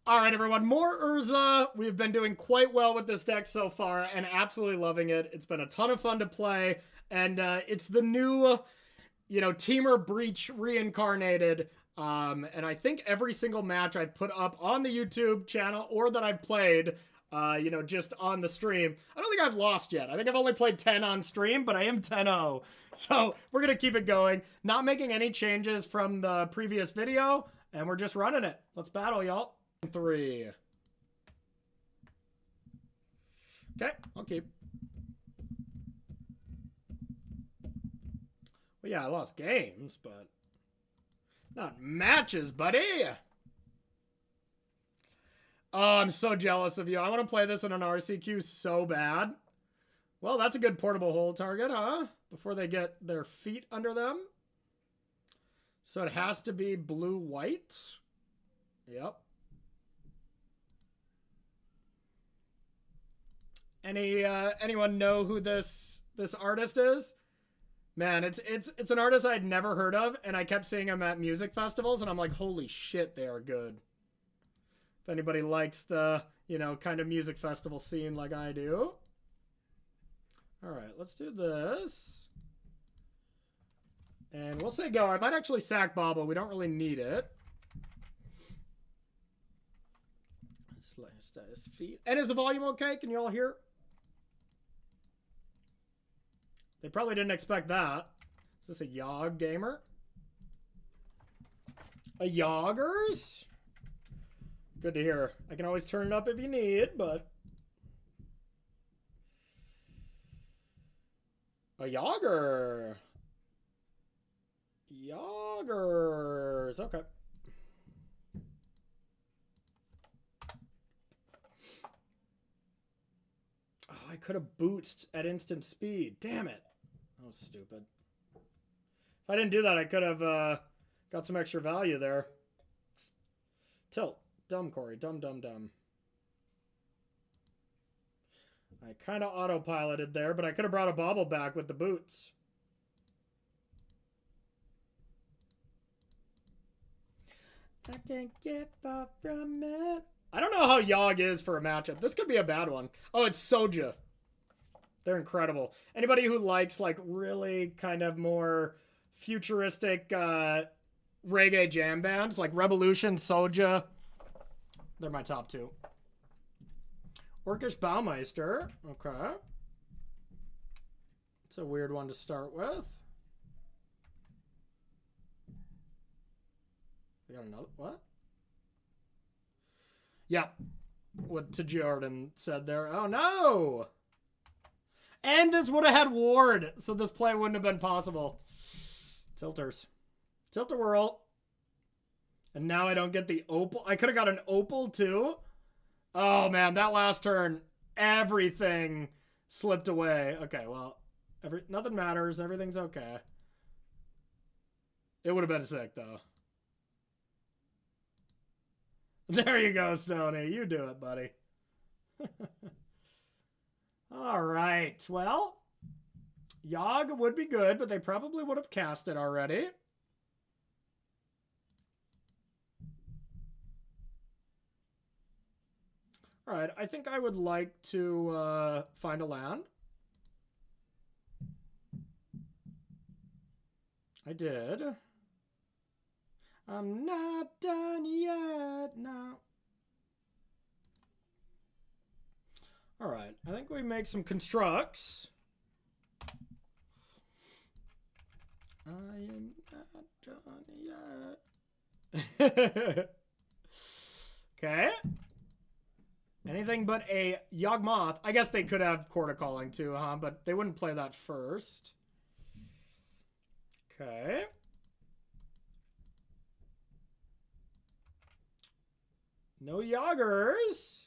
All right, everyone, more Urza. We've been doing quite well with this deck so far and absolutely loving it. It's been a ton of fun to play, and it's the new, Teamer Breach reincarnated. And I think every single match I've put up on the YouTube channel or that I've played, just on the stream, I don't think I've lost yet. I think I've only played 10 on stream, but I am 10-0. So we're going to keep it going. Not making any changes from the previous video, and we're just running it. Let's battle, y'all. 3. Okay, I'll keep. Well, yeah, I lost games, but not matches, buddy. Oh, I'm so jealous of you. I want to play this in an RCQ so bad. Well, that's a good portable hold target, huh? Before they get their feet under them. So it has to be blue-white. Yep. Anyone know who this artist is? Man, it's an artist I'd never heard of, and I kept seeing him at music festivals, and I'm like, holy shit, they are good. If anybody likes the, kind of music festival scene like I do. All right, let's do this. And we'll say go. I might actually sack Bobble. We don't really need it. Slice his feet. And is the volume okay? Can you all hear? They probably didn't expect that. Is this a Yogg gamer? A Yoggers? Good to hear. I can always turn it up if you need, but... A Yogger. Yoggers. Okay. Oh, I could have booted at instant speed. Damn it. That was stupid. If I didn't do that, I could have got some extra value there. Tilt. Dumb, Corey. Dumb. I kind of autopiloted there, but I could have brought a bobble back with the boots. I can't get far from it. I don't know how Yogg is for a matchup. This could be a bad one. Oh, it's Soja. They're incredible. Anybody who likes like really kind of more futuristic reggae jam bands like Revolution, Soja, they're my top 2. Orcish Baumeister. Okay. It's a weird one to start with. We got another, what? Yeah. What to Jordan said there. Oh no! And this would have had Ward, so this play wouldn't have been possible. Tilters. Tilt-a-whirl. And now I don't get the opal. I could have got an opal too. Oh man, that last turn, everything slipped away. Okay, well, nothing matters. Everything's okay. It would have been sick though. There you go, Stoney. You do it, buddy. All right. Well, Yogg would be good, but they probably would have cast it already. All right. I think I would like to find a land. I did. I'm not done yet. No. All right. I think we make some constructs. I am not done yet. Okay. Anything but a Yawgmoth. I guess they could have Court of Calling too, huh? But they wouldn't play that first. Okay. No Yoggers.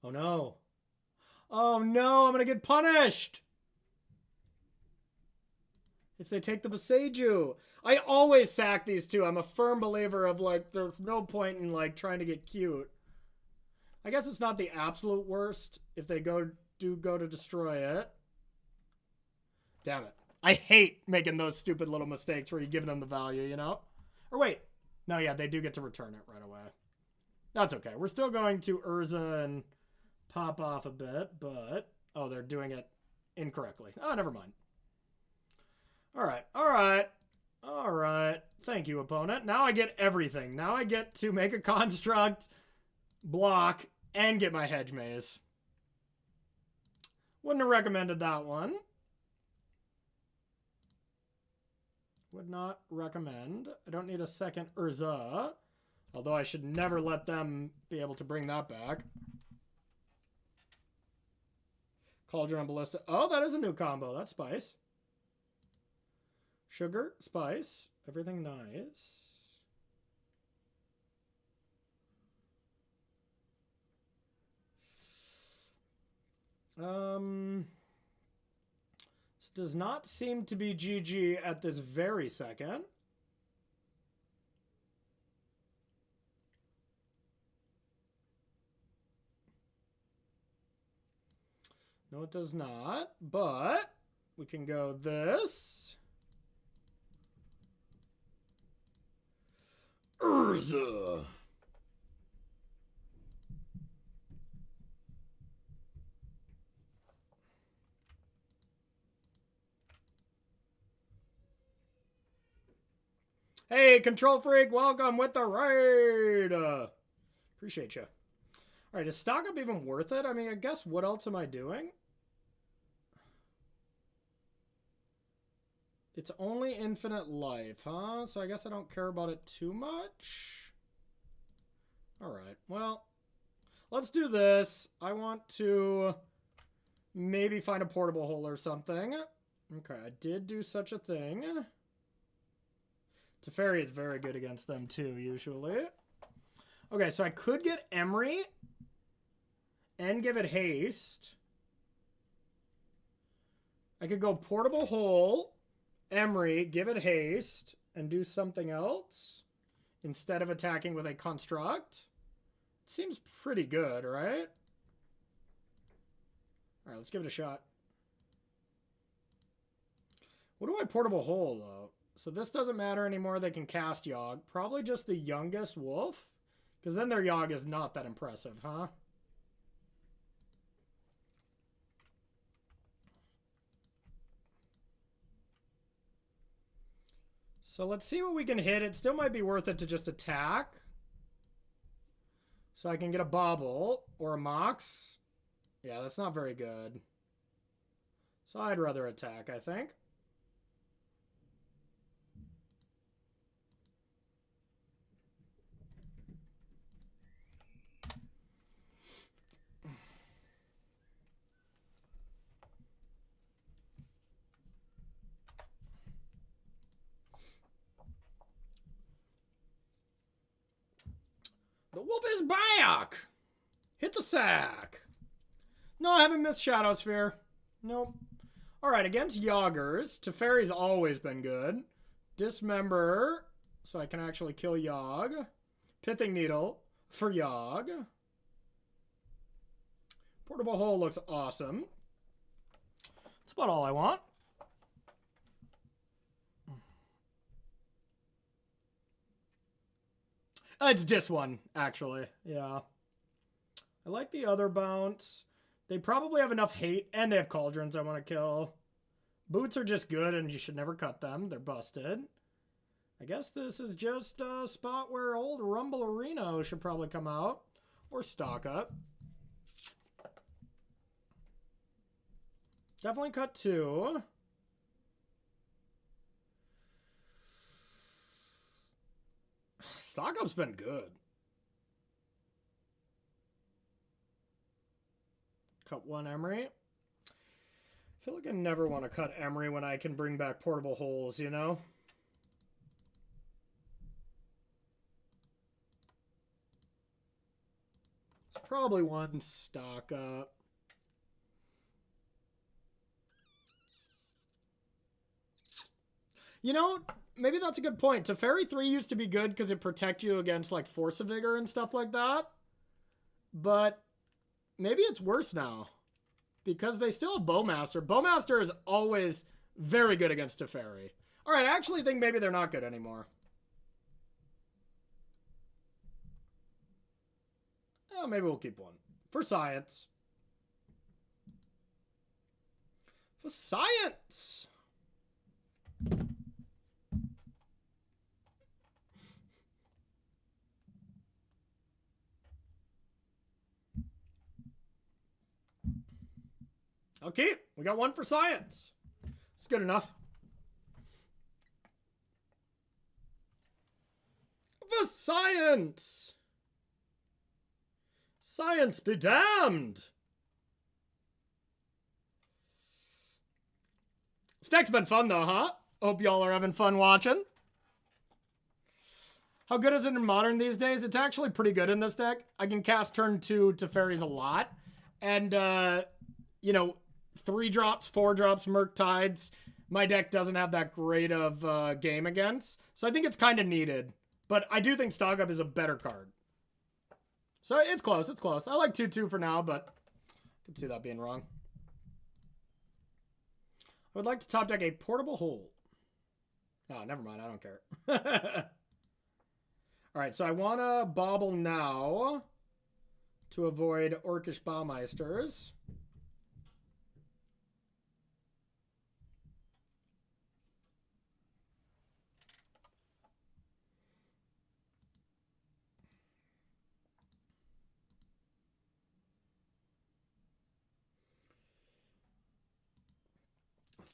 Oh no. Oh no, I'm going to get punished. If they take the Boseiju. I always sack these two. I'm a firm believer of like, there's no point in like trying to get cute. I guess it's not the absolute worst if they go to destroy it. Damn it. I hate making those stupid little mistakes where you give them the value, you know? Or wait. No, yeah, they do get to return it right away. That's okay. We're still going to Urza and pop off a bit, but... Oh, they're doing it incorrectly. Oh, never mind. All right, all right, all right. Thank you, opponent. Now I get everything. Now I get to make a construct, block, and get my hedge maze. Wouldn't have recommended that one. Would not recommend. I don't need a second Urza. Although I should never let them be able to bring that back. Cauldron Ballista. Oh, that is a new combo. That's spice. Sugar, spice, everything nice. This does not seem to be GG at this very second. No, it does not, but we can go this. Urza. Hey, Control Freak, welcome with the raid. Appreciate you. All right, is stock up even worth it? I mean, I guess what else am I doing? It's only infinite life, huh? So I guess I don't care about it too much. All right, well, let's do this. I want to maybe find a portable hole or something. Okay, I did do such a thing. Teferi is very good against them too, usually. Okay, so I could get Emery and give it haste. I could go portable hole, Emery, give it haste, and do something else instead of attacking with a construct. It seems pretty good, right? All right, let's give it a shot. What do I portable hole, though? So this doesn't matter anymore. They can cast Yogg. Probably just the youngest wolf. Because then their Yogg is not that impressive, huh? So let's see what we can hit. It still might be worth it to just attack. So I can get a Bobble or a Mox. Yeah, that's not very good. So I'd rather attack, I think. The wolf is back! Hit the sack! No, I haven't missed Shadow Sphere. Nope. Alright, against Yoggers, Teferi's always been good. Dismember, so I can actually kill Yogg. Pithing Needle for Yogg. Portable Hole looks awesome. That's about all I want. It's this one, actually. Yeah. I like the other bounce. They probably have enough hate, and they have cauldrons I want to kill. Boots are just good, and you should never cut them. They're busted. I guess this is just a spot where old Rumble Arena should probably come out. Or stock up. Definitely cut 2. Stock up's been good. Cut 1 Emery. I feel like I never want to cut Emery when I can bring back portable holes, you know? It's probably one stock up. You know, maybe that's a good point. Teferi 3 used to be good because it protect you against like Force of Vigor and stuff like that. But maybe it's worse now. Because they still have Bowmaster. Bowmaster is always very good against Teferi. Alright, I actually think maybe they're not good anymore. Oh, maybe we'll keep one. For science. For science! Okay, we got one for science. It's good enough. For science! Science be damned! This deck's been fun though, huh? Hope y'all are having fun watching. How good is it in Modern these days? It's actually pretty good in this deck. I can cast turn 2 Teferis a lot. And, you know, 3 drops, 4 drops, Murktides. My deck doesn't have that great of game against. So I think it's kind of needed. But I do think Stock Up is a better card. So it's close, it's close. I like 2-2 for now, but I can see that being wrong. I would like to top deck a Portable Hole. Oh, never mind, I don't care. Alright, so I want to bobble now to avoid Orcish Baumeisters.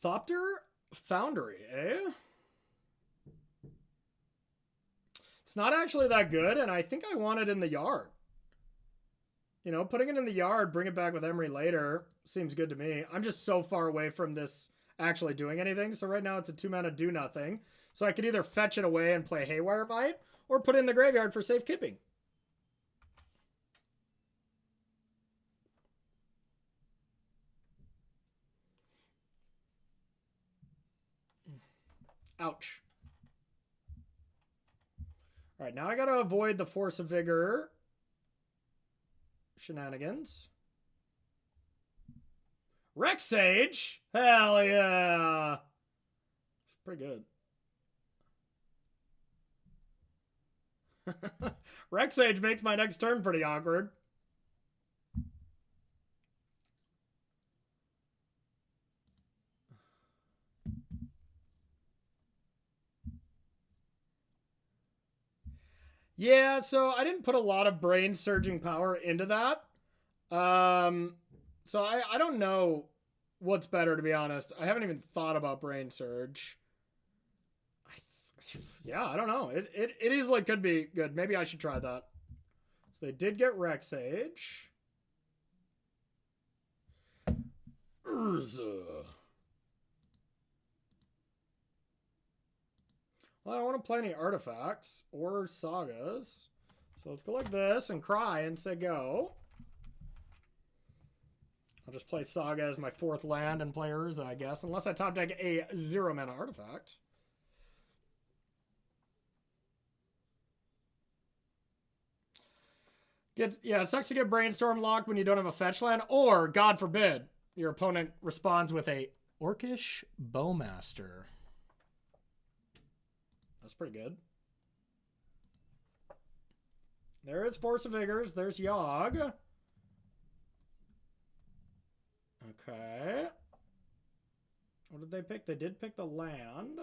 Thopter Foundry, eh? It's not actually that good, and I think I want it in the yard. You know, putting it in the yard, bring it back with Emery later, seems good to me. I'm just so far away from this actually doing anything, so right now it's a 2-mana do-nothing. So I could either fetch it away and play Haywire Bite, or put it in the graveyard for safe keeping. Ouch. All right, now I got to avoid the Force of Vigor shenanigans. Rex Sage? Hell yeah. Pretty good. Rex Sage makes my next turn pretty awkward. Yeah, so I didn't put a lot of brain surging power into that. So I don't know what's better, to be honest. I haven't even thought about brain surge. Yeah, I don't know. It easily could be good. Maybe I should try that. So they did get Rex Sage. Urza. Well, I don't want to play any artifacts or sagas. So let's go like this and cry and say go. I'll just play Saga as my 4th land and play Urza, I guess. Unless I top deck a 0-mana artifact. Yeah, it sucks to get Brainstorm locked when you don't have a fetch land. Or, God forbid, your opponent responds with a Orcish Bowmaster. That's pretty good. There is Force of Vigors. There's Yogg. Okay. What did they pick? They did pick the land.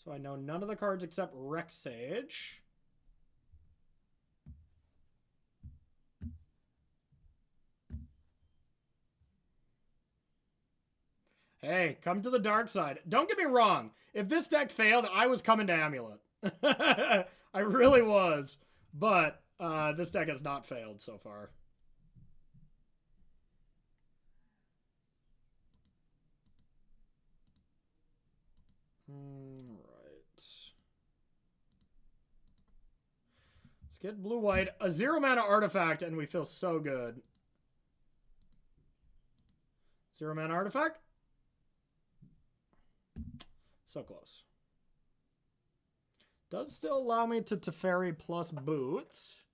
So I know none of the cards except Rex Sage. Hey, come to the dark side. Don't get me wrong. If this deck failed, I was coming to Amulet. I really was. But this deck has not failed so far. Alright. Let's get blue-white. A 0-mana artifact, and we feel so good. 0-mana artifact. So close. Does still allow me to Teferi plus boots.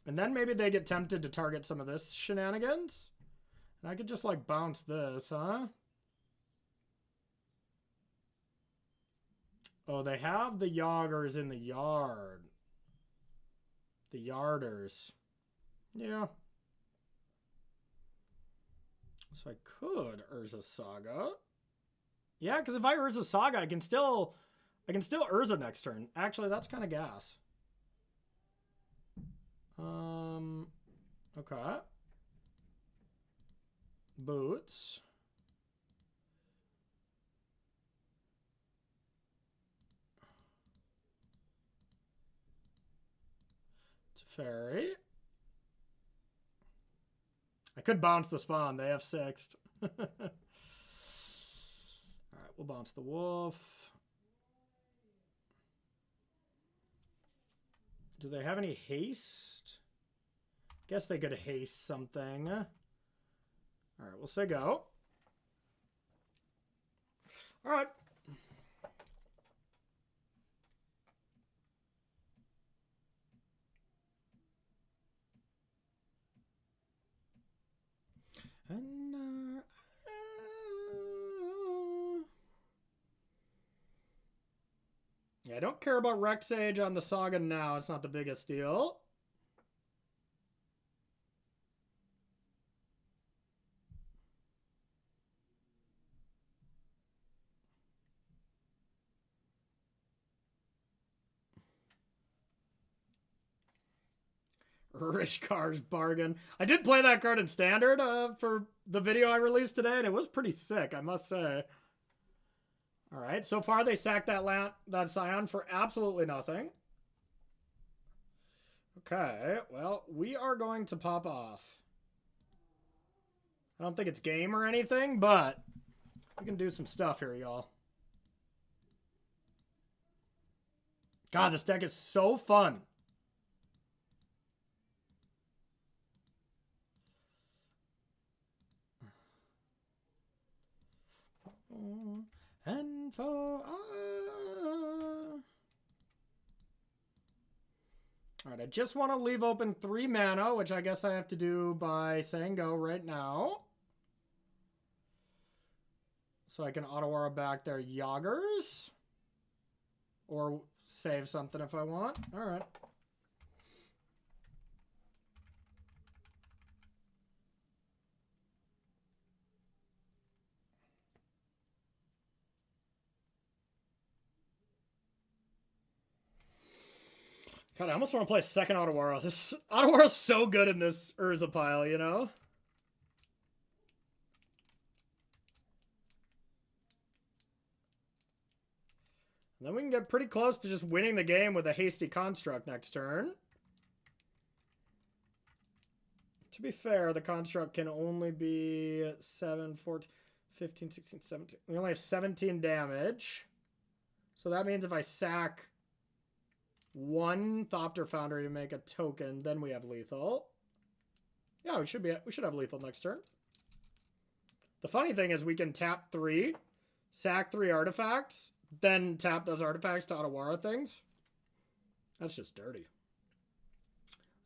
And then maybe they get tempted to target some of this shenanigans. And I could just like bounce this, huh? Oh, they have the Yoggers in the yard. The Yarders. Yeah. So I could Urza Saga. Yeah, because if I Urza Saga, I can still Urza next turn. Actually, that's kind of gas. Okay. Boots. It's a fairy. I could bounce the spawn. They have sixth. Alright, we'll bounce the wolf. Do they have any haste? Guess they could haste something. Alright, we'll say go. Alright. And yeah, I don't care about Rex Age on the Saga now. It's not the biggest deal. Rich Car's bargain. I did play that card in Standard for the video I released today, and it was pretty sick, I must say. All right, so far they sacked that Scion for absolutely nothing. Okay, well, we are going to pop off. I don't think it's game or anything, but we can do some stuff here, y'all. God, this deck is so fun. And for Alright, I just want to leave open 3 mana, which I guess I have to do by saying go right now. So I can auto-aura back their Yoggers. Or save something if I want. Alright. God, I almost want to play a second Auto-Aura. This Auto-Aura's so good in this Urza pile, you know? And then we can get pretty close to just winning the game with a hasty construct next turn. To be fair, the construct can only be 7, 14, 15, 16, 17. We only have 17 damage. So that means if I sack 1 Thopter Foundry to make a token, then we have lethal. Yeah, we should have lethal next turn. The funny thing is we can tap 3, sack 3 artifacts, then tap those artifacts to Auto-Aura things. That's just dirty.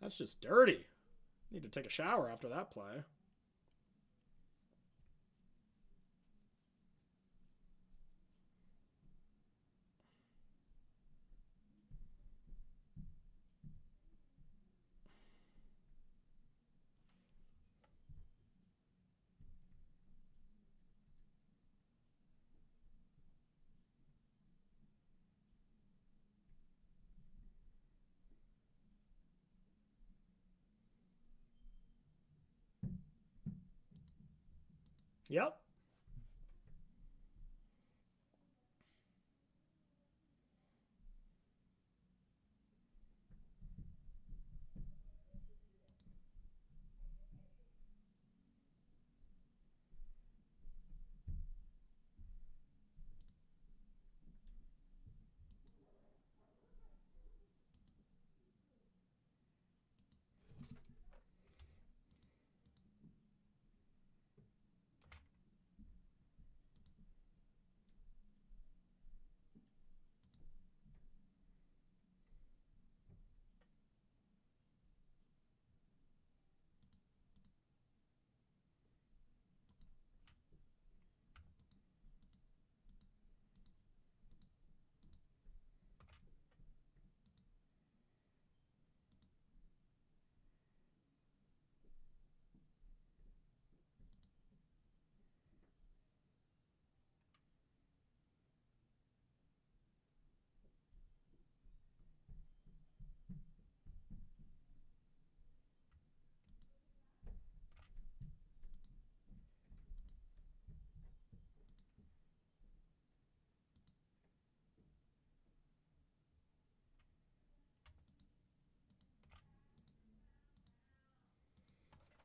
That's just dirty. Need to take a shower after that play. Yep.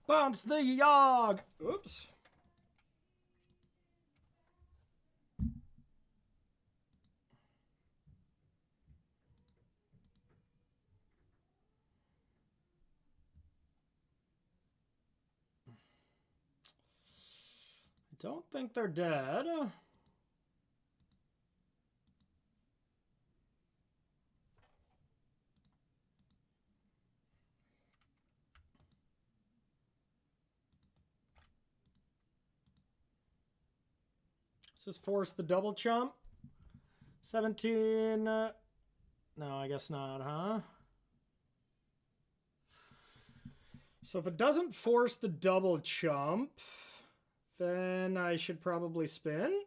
Bounce the Yogg! Oops. I don't think they're dead. Let's just force the double chump. 17. No, I guess not, huh? So if it doesn't force the double chump, then I should probably spin.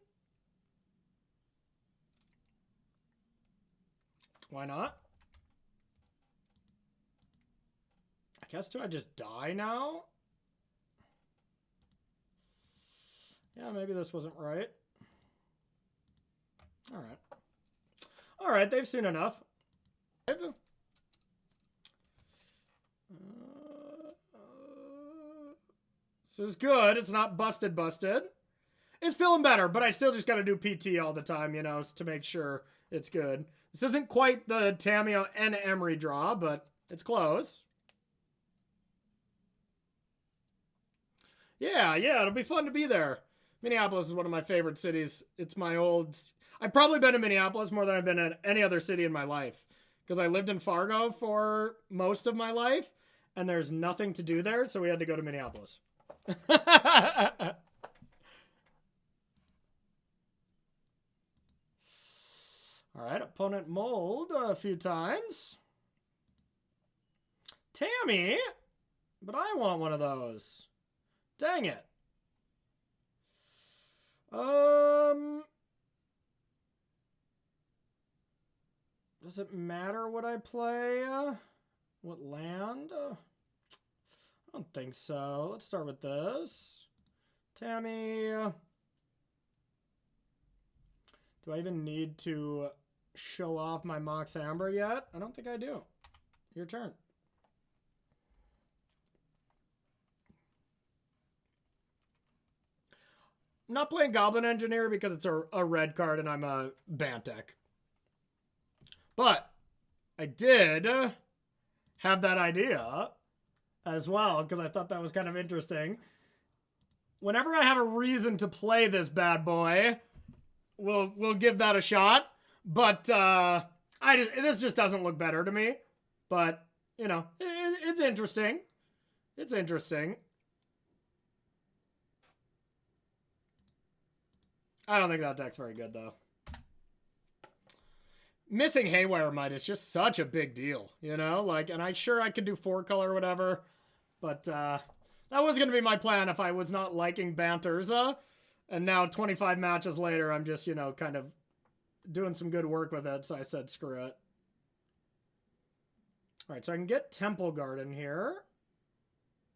Why not? I guess, do I just die now? Yeah, maybe this wasn't right. All right. All right, they've seen enough. This is good. It's not busted. It's feeling better, but I still just got to do PT all the time, you know, to make sure it's good. This isn't quite the Tamiyo and Emery draw, but it's close. Yeah, it'll be fun to be there. Minneapolis is one of my favorite cities. It's my old... I've probably been to Minneapolis more than I've been at any other city in my life. Because I lived in Fargo for most of my life, and there's nothing to do there, so we had to go to Minneapolis. All right, opponent mold a few times. Tammy? But I want one of those. Dang it. Does it matter what I play? What land? I don't think so. Let's start with this. Tammy. Do I even need to show off my Mox Amber yet? I don't think I do. Your turn. I'm not playing Goblin Engineer because it's a red card and I'm a Bant deck. But I did have that idea as well because I thought that was kind of interesting. Whenever I have a reason to play this bad boy, we'll give that a shot. But this just doesn't look better to me. But, you know, it's interesting. It's interesting. I don't think that deck's very good, though. Missing Haywire Might is just such a big deal, you know? Like, and I'm sure I could do 4-color or whatever, but that was going to be my plan if I was not liking Bant Urza. And now 25 matches later, I'm just, you know, kind of doing some good work with it, so I said screw it. All right, so I can get Temple Garden here.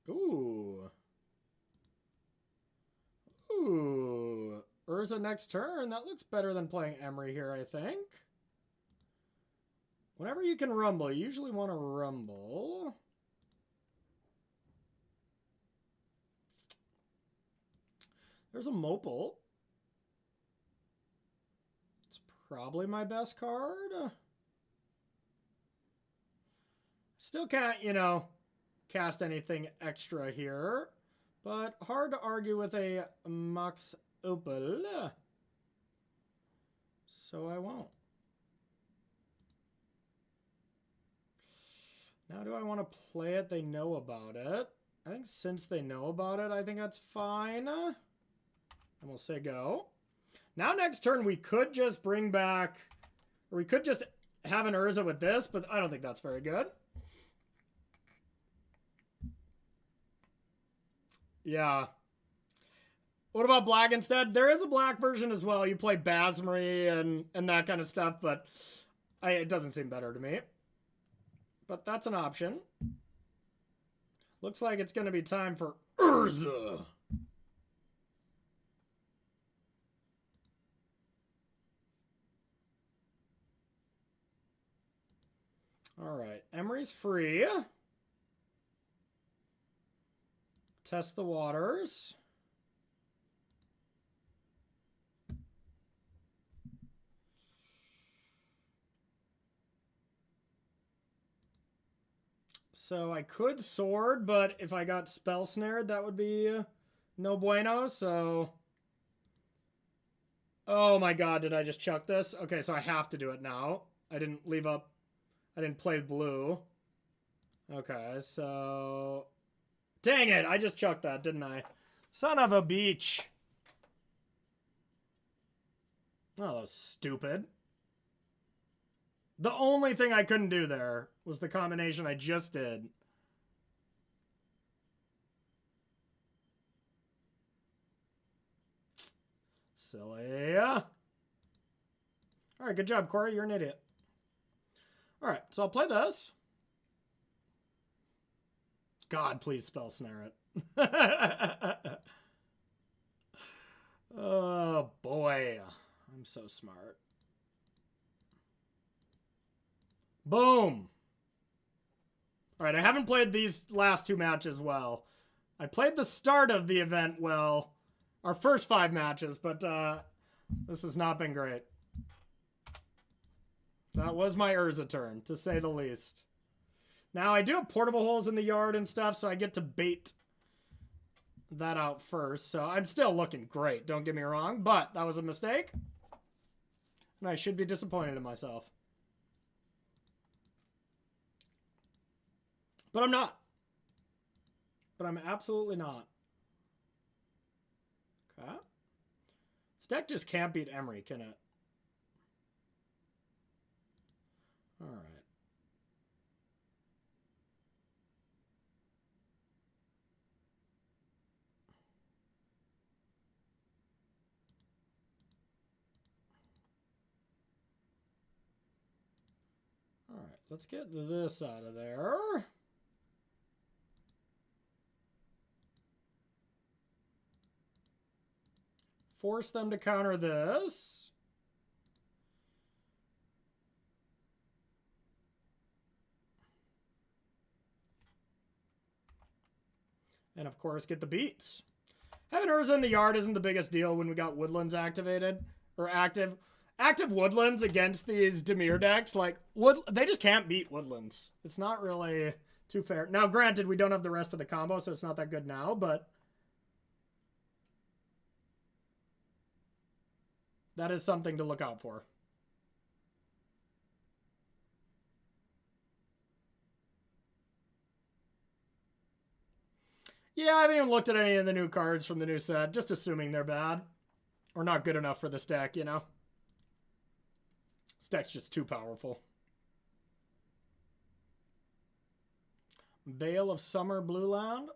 Ooh. Urza next turn. That looks better than playing Emery here, I think. Whenever you can rumble, you usually want to rumble. There's a Mopal. It's probably my best card. Still can't, you know, cast anything extra here. But hard to argue with a Mox Opal. So I won't. Now do I want to play it? They know about it. I think since they know about it, I think that's fine. And we'll say go. Now next turn we could just bring back, or we could just have an Urza with this, but I don't think that's very good. Yeah. What about black instead? There is a black version as well. You play Basmery and that kind of stuff, but it doesn't seem better to me. But that's an option. Looks like it's going to be time for Urza. All right. Emery's free. Test the waters. So I could sword, but if I got spell snared, that would be no bueno, so... Oh my god, did I just chuck this? Okay, so I have to do it now. I didn't leave up... I didn't play blue. Okay, so... Dang it, I just chucked that, didn't I? Son of a beach. Oh, that was stupid. The only thing I couldn't do there was the combination I just did. Silly. Alright, good job, Corey. You're an idiot. Alright, so I'll play this. God, please spell snare it. Oh, boy. I'm so smart. Boom. Alright, I haven't played these last two matches well. I played the start of the event well. Our first 5 matches, but this has not been great. That was my Urza turn, to say the least. Now, I do have portable holes in the yard and stuff, so I get to bait that out first. So I'm still looking great, don't get me wrong, but that was a mistake. And I should be disappointed in myself. But I'm not. But I'm absolutely not. Okay. This deck just can't beat Emery, can it? Alright. Alright, let's get this out of there. Force them to counter this. And of course, get the beats. Having Urza in the yard isn't the biggest deal when we got Woodlands activated. Or active. Active Woodlands against these Dimir decks, like, they just can't beat Woodlands. It's not really too fair. Now, granted, we don't have the rest of the combo, so it's not that good now, but... that is something to look out for. Yeah, I haven't even looked at any of the new cards from the new set, just assuming they're bad. Or not good enough for this deck, you know? This deck's just too powerful. Veil of Summer Blue Land.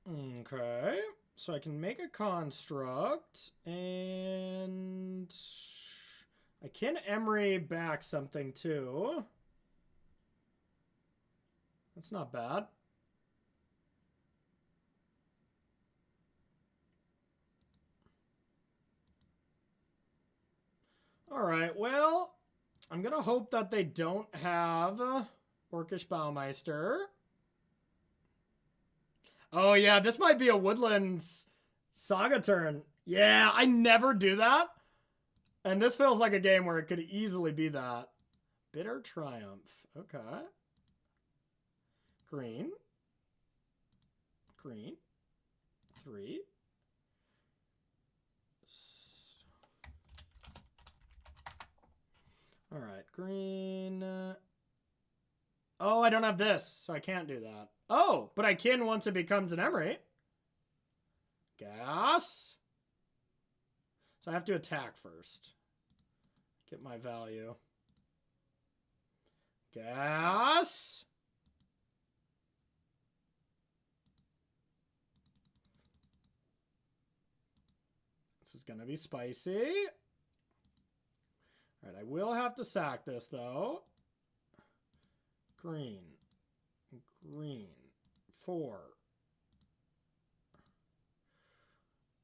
Okay, so I can make a construct, and I can Emery back something too. That's not bad. Alright, well, I'm gonna hope that they don't have Orcish Baumeister. Oh, yeah, this might be a Woodlands Saga turn. Yeah, I never do that. And this feels like a game where it could easily be that. Bitter Triumph. Okay. Green. Green. 3. All right, green. Oh, I don't have this, so I can't do that. Oh, but I can once it becomes an Emery. Gas. So I have to attack first. Get my value. Gas. This is going to be spicy. All right, I will have to sack this, though. Green. Green. 4.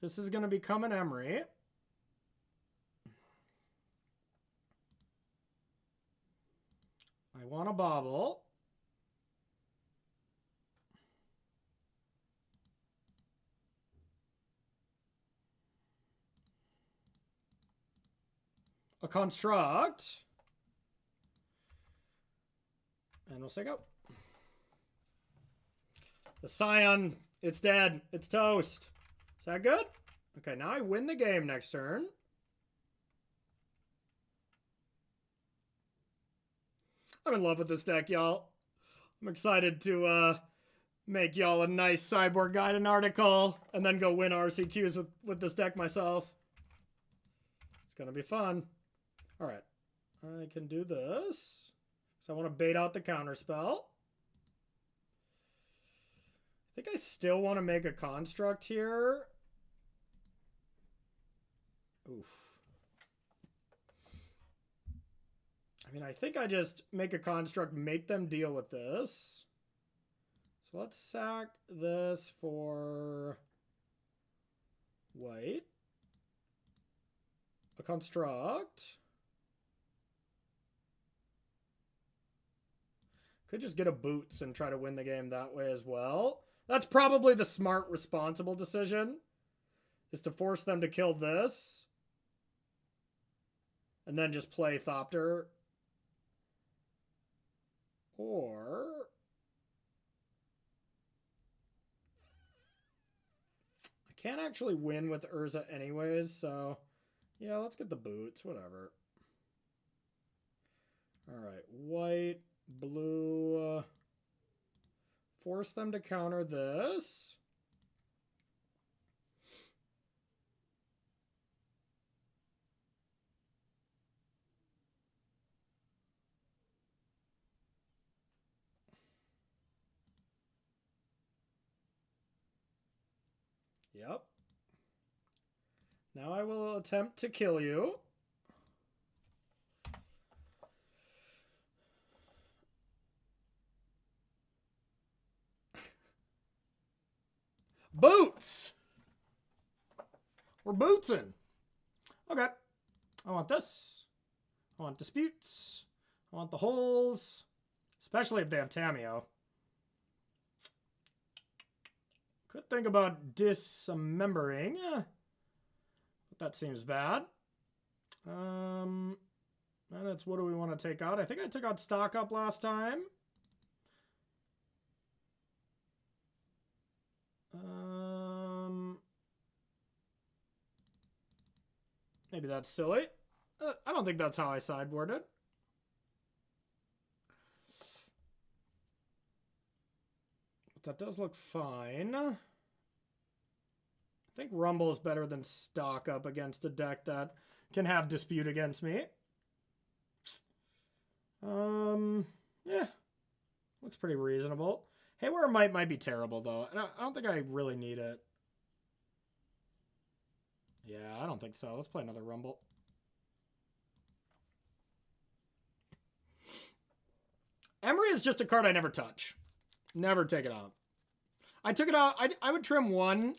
This is going to become an Emery. want a bobble. A construct. And we'll say go. The Scion, it's dead. It's toast. Is that good? Okay, now I win the game next turn. I'm in love with this deck, y'all. I'm excited to make y'all a nice sideboard guide and article and then go win RCQs with this deck myself. It's going to be fun. All right. I can do this. So I want to bait out the counterspell. I think I still want to make a construct here. Oof. I mean, I think I just make a construct, make them deal with this. So let's sack this for white. A construct. Could just get a boots and try to win the game that way as well. That's probably the smart, responsible decision, is to force them to kill this. And then just play Thopter. Or I can't actually win with Urza anyways, so yeah, let's get the boots, whatever. Alright, white, blue, force them to counter this. Yep. Now I will attempt to kill you. Boots! We're bootsing. Okay. I want this. I want disputes. I want the holes. Especially if they have Tamiyo. Could think about dismembering. But that seems bad. And that's what do we want to take out? I think I took out stock up last time. Maybe that's silly. I don't think that's how I sideboarded. But that does look fine. I think Rumble is better than stock up against a deck that can have dispute against me. Yeah. Looks pretty reasonable. Haywire might be terrible, though. I don't think I really need it. Yeah, I don't think so. Let's play another Rumble. Emery is just a card I never touch. Never take it out. I took it out. I would trim one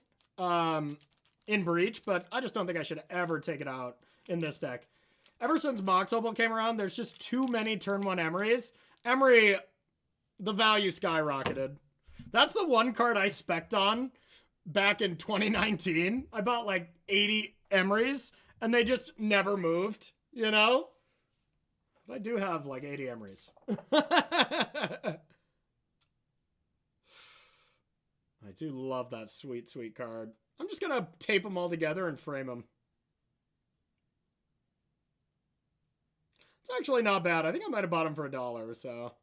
in Breach, but I just don't think I should ever take it out in this deck. Ever since Mox Opal came around, there's just too many turn 1 Emerys. Emery, the value skyrocketed. That's the one card I spec'd on back in 2019. I bought like 80 Emerys, and they just never moved, you know? But I do have like 80 Emerys. I do love that sweet, sweet card. I'm just going to tape them all together and frame them. It's actually not bad. I think I might have bought them for $1, so.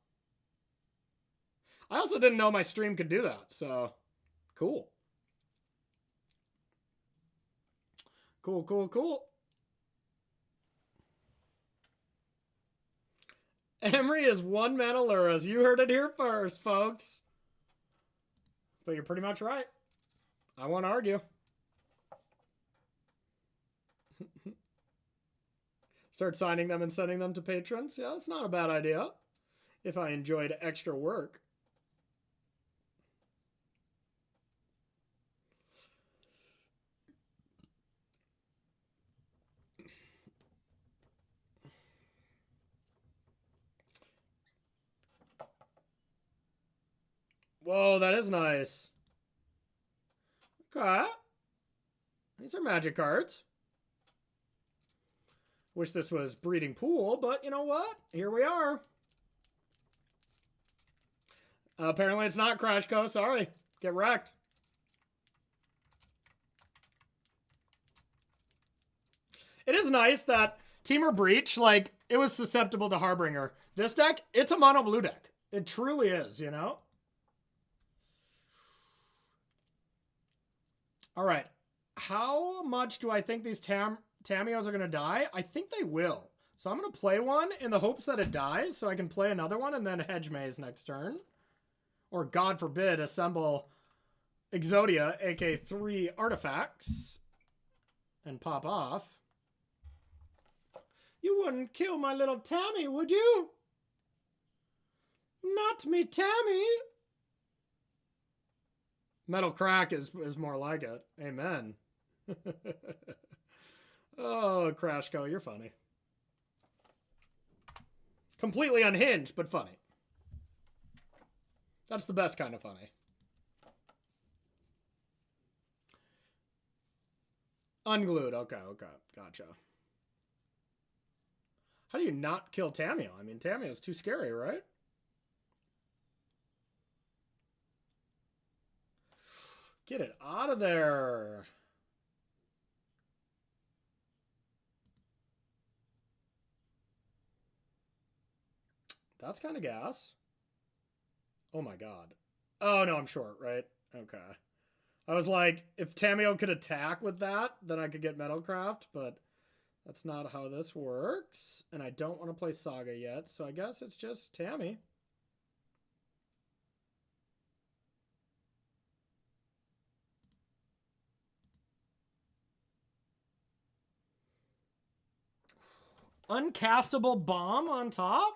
I also didn't know my stream could do that, so cool. Cool, cool, cool. Emery is 1 mana Luras. You heard it here first, folks. But you're pretty much right. I won't argue. Start signing them and sending them to patrons. Yeah, that's not a bad idea. If I enjoyed extra work. Whoa, that is nice. Okay. These are magic cards. Wish this was Breeding Pool, but you know what? Here we are. Apparently it's not Crash Co. Sorry. Get wrecked. It is nice that Teamer Breach, like, it was susceptible to Harbinger. This deck, it's a mono blue deck. It truly is, you know? All right. How much do I think these Tamios are going to die? I think they will. So I'm going to play one in the hopes that it dies so I can play another one and then Hedge Maze next turn. Or, God forbid, assemble Exodia, aka 3 artifacts, and pop off. You wouldn't kill my little Tammy, would you? Not me, Tammy. Metal Crack is more like it. Amen. Oh, Crashco, you're funny. Completely unhinged, but funny. That's the best kind of funny. Unglued. Okay. Gotcha. How do you not kill Tamio? I mean, Tamio's too scary, right? Get it out of there. That's kind of gas. Oh my god. Oh no, I'm short, right? Okay. I was like, if Tamio could attack with that, then I could get Metalcraft, but that's not how this works. And I don't want to play Saga yet, so I guess it's just Tammy. Uncastable bomb on top?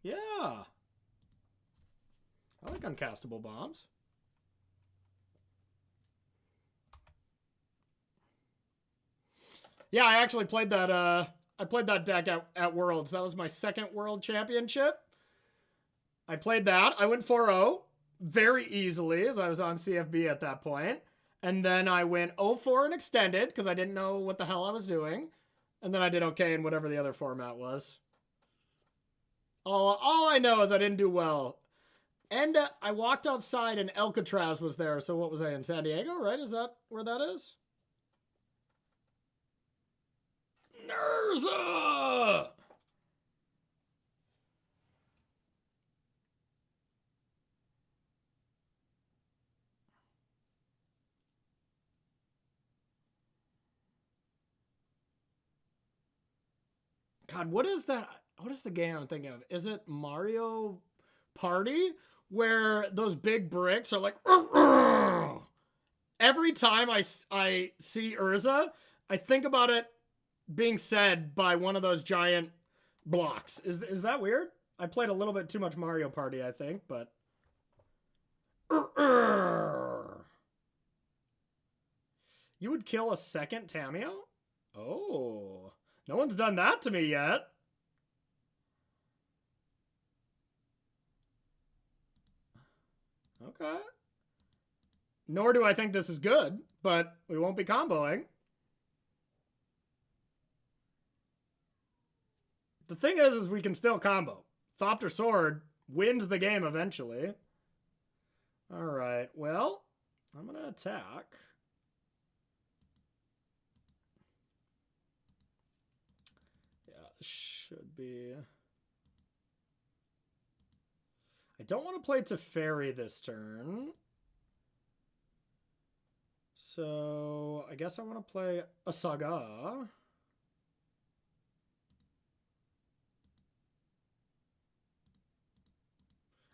Yeah. I like uncastable bombs. Yeah, I actually played that I played that deck at Worlds. That was my second World Championship. I played that. I went 4-0 very easily as I was on CFB at that point. And then I went 0-4 in extended because I didn't know what the hell I was doing. And then I did okay in whatever the other format was. All I know is I didn't do well. And I walked outside and Alcatraz was there. So what was I in San Diego, right? Is that where that is? Urza! God, what is that? What is the game I'm thinking of? Is it Mario Party? Where those big bricks are like... Every time I see Urza, I think about it being said by one of those giant blocks. Is that weird? I played a little bit too much Mario Party, I think, but... You would kill a second Tamio? Oh... No one's done that to me yet. Okay. Nor do I think this is good, but we won't be comboing. The thing is we can still combo. Thopter Sword wins the game eventually. Alright, well, I'm going to attack. Yeah, this should be... I don't want to play Teferi this turn. So, I guess I want to play a Saga.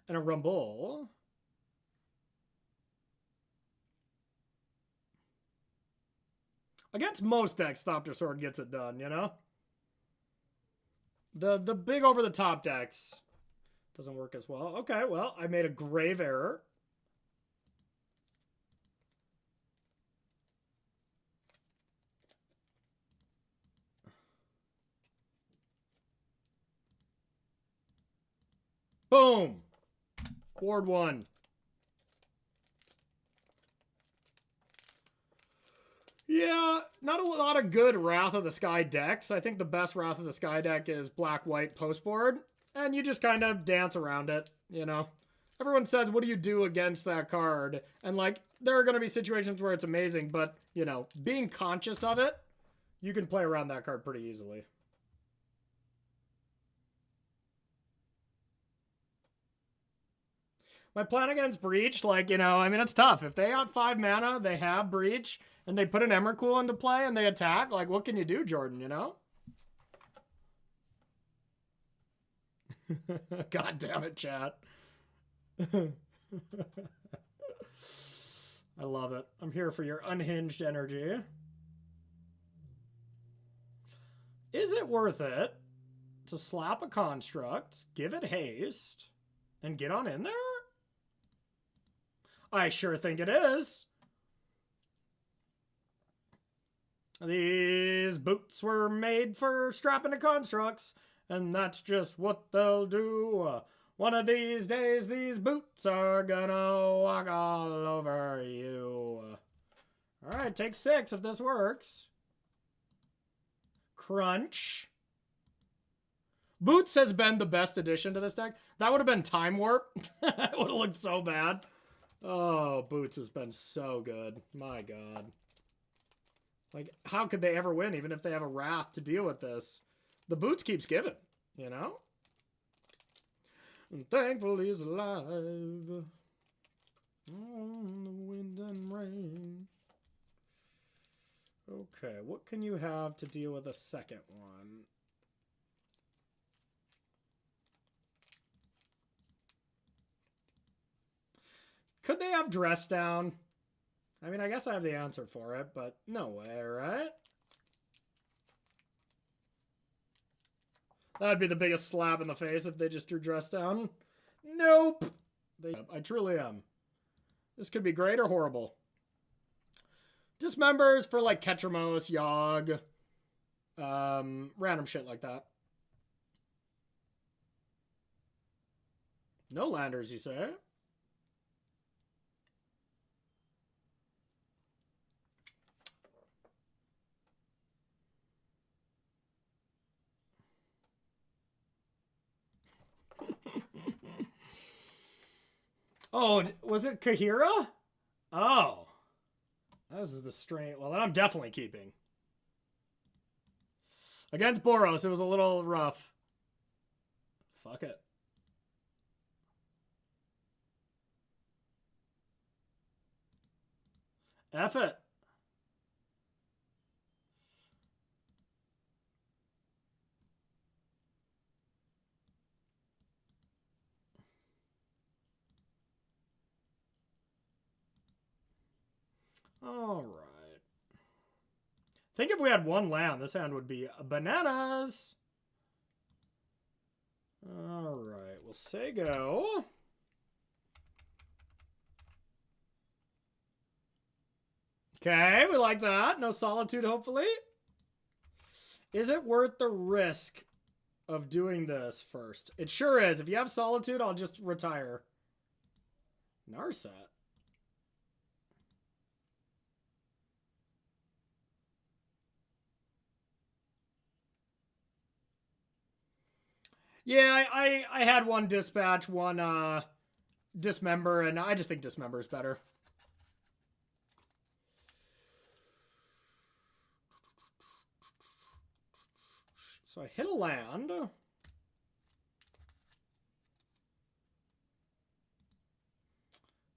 And a Rumble. Against most decks, Thopter Sword gets it done, you know? The big over-the-top decks doesn't work as well. Okay, well, I made a grave error. Boom. Board 1. Yeah, not a lot of good Wrath of the Sky decks. I think the best Wrath of the Sky deck is black-white postboard, and you just kind of dance around it, you know? Everyone says, what do you do against that card? And, like, there are going to be situations where it's amazing, but, you know, being conscious of it, you can play around that card pretty easily. My plan against Breach, like, you know, I mean, it's tough. If they got 5 mana, they have Breach, and they put an Emrakul into play and they attack, like, what can you do, Jordan, you know? God damn it, chat. I love it. I'm here for your unhinged energy. Is it worth it to slap a construct, give it haste, and get on in there? I sure think it is. These boots were made for strapping to constructs, and that's just what they'll do. One of these days, these boots are gonna walk all over you. All right, take 6 if this works. Crunch. Boots has been the best addition to this deck. That would have been Time Warp. It would have looked so bad. Oh, Boots has been so good. My God. Like, how could they ever win, even if they have a Wrath to deal with this? The Boots keeps giving, you know? And thankful he's alive. On the wind and rain. Okay, what can you have to deal with a second one? Could they have Dress Down? I mean, I guess I have the answer for it, but no way, right? That'd be the biggest slap in the face if they just drew Dress Down. Nope. I truly am. This could be great or horrible. Dismembers for like Ketramos, Yogg, random shit like that. No landers, you say? Oh, was it Kahira? Oh. This is the strain. Well, then I'm definitely keeping. Against Boros, it was a little rough. Fuck it. F it. All right. I think if we had one land, this hand would be bananas. All right. We'll say go. Okay, we like that. No Solitude, hopefully. Is it worth the risk of doing this first? It sure is. If you have Solitude, I'll just retire. Narset. Yeah, I had one Dispatch, one Dismember, and I just think Dismember is better. So I hit a land.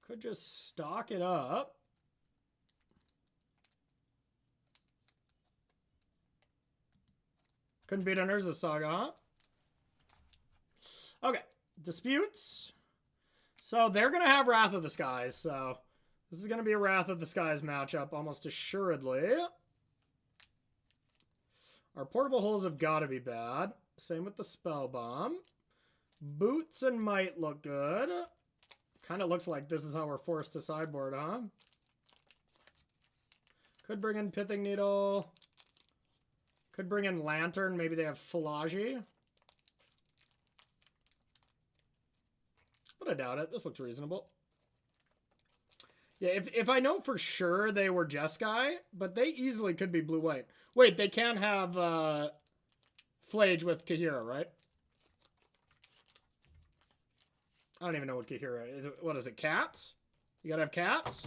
Could just stock it up. Couldn't beat an Urza Saga, huh? Okay, disputes. So they're going to have Wrath of the Skies, so this is going to be a Wrath of the Skies matchup, almost assuredly. Our portable holes have got to be bad. Same with the Spell Bomb. Boots and Might look good. Kind of looks like this is how we're forced to sideboard, huh? Could bring in Pithing Needle. Could bring in Lantern. Maybe they have Philagi. doubt it. This looks reasonable. Yeah, if I know for sure they were Jeskai, but they easily could be blue-white. Wait, they can't have Flage with Kahira, right? I don't even know what Kahira is. What is it, cats? You gotta have cats?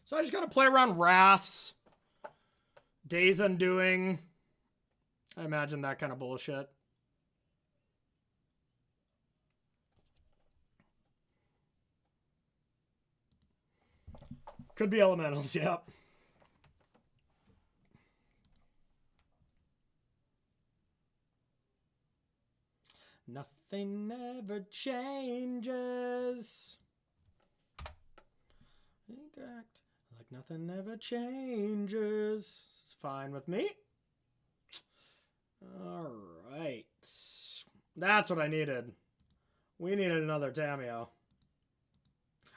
So I just gotta play around Wraths, Days Undoing. I imagine that kind of bullshit. Could be elementals, yep. Nothing ever changes. Like nothing ever changes. This is fine with me. All right. That's what I needed. We needed another Tamiyo.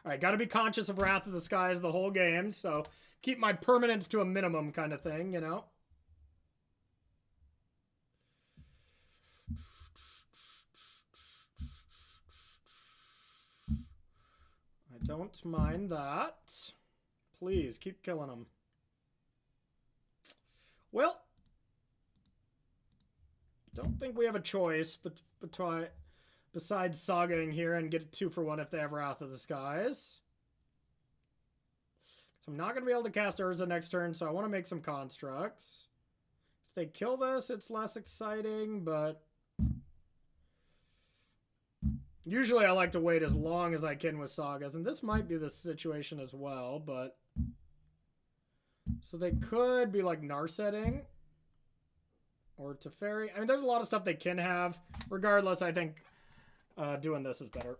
All right, got to be conscious of Wrath of the Skies the whole game, so keep my permanence to a minimum kind of thing, you know? I don't mind that. Please, keep killing them. Well, don't think we have a choice but besides sagaing here and get a 2-for-1 if they have Wrath of the Skies. So I'm not going to be able to cast Urza next turn, so I want to make some constructs. If they kill this, it's less exciting, but usually I like to wait as long as I can with sagas, and this might be the situation as well, but so they could be like Narsetting or Teferi. I mean, there's a lot of stuff they can have. Regardless, I think doing this is better.